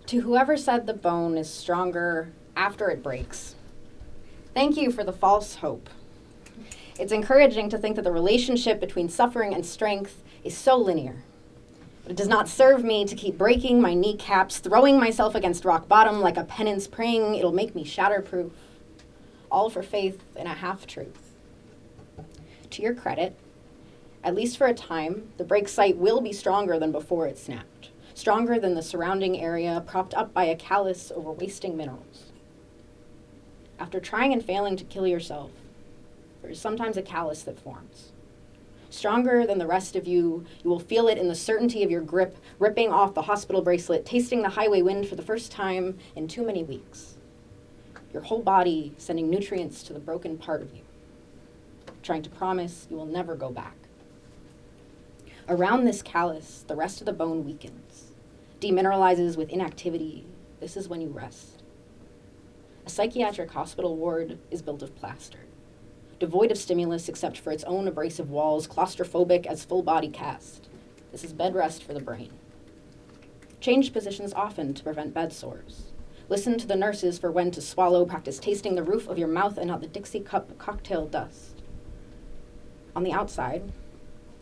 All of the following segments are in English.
To whoever said the bone is stronger after it breaks, thank you for the false hope. It's encouraging to think that the relationship between suffering and strength is so linear. But it does not serve me to keep breaking my kneecaps, throwing myself against rock bottom like a penance, praying it'll make me shatterproof, all for faith in a half-truth. To your credit, at least for a time, the break site will be stronger than before it snapped, stronger than the surrounding area propped up by a callus over wasting minerals. After trying and failing to kill yourself, there is sometimes a callus that forms. Stronger than the rest of you, you will feel it in the certainty of your grip, ripping off the hospital bracelet, tasting the highway wind for the first time in too many weeks. Your whole body sending nutrients to the broken part of you, trying to promise you will never go back. Around this callus, the rest of the bone weakens, demineralizes with inactivity. This is when you rest. A psychiatric hospital ward is built of plaster, devoid of stimulus except for its own abrasive walls, claustrophobic as full body cast. This is bed rest for the brain. Change positions often to prevent bed sores. Listen to the nurses for when to swallow, practice tasting the roof of your mouth and not the Dixie cup cocktail dust. On the outside,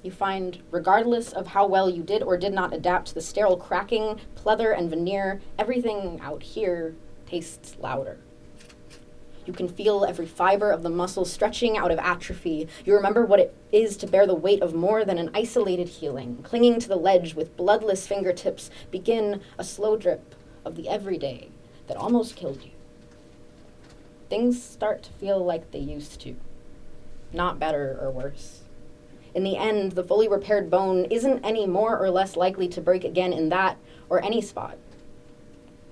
you find, regardless of how well you did or did not adapt to the sterile cracking, pleather, and veneer, everything out here tastes louder. You can feel every fiber of the muscle stretching out of atrophy. You remember what it is to bear the weight of more than an isolated healing. Clinging to the ledge with bloodless fingertips, begin a slow drip of the everyday that almost killed you. Things start to feel like they used to, not better or worse. In the end, the fully repaired bone isn't any more or less likely to break again in that or any spot.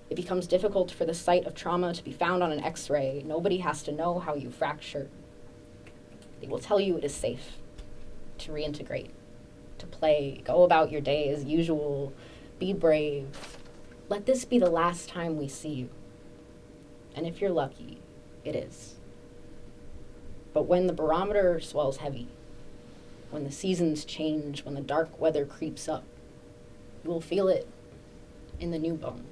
It becomes difficult for the site of trauma to be found on an X-ray. Nobody has to know how you fractured. They will tell you it is safe to reintegrate, to play, go about your day as usual, be brave. Let this be the last time we see you. And if you're lucky, it is. But when the barometer swells heavy, when the seasons change, when the dark weather creeps up, you will feel it in the new bone.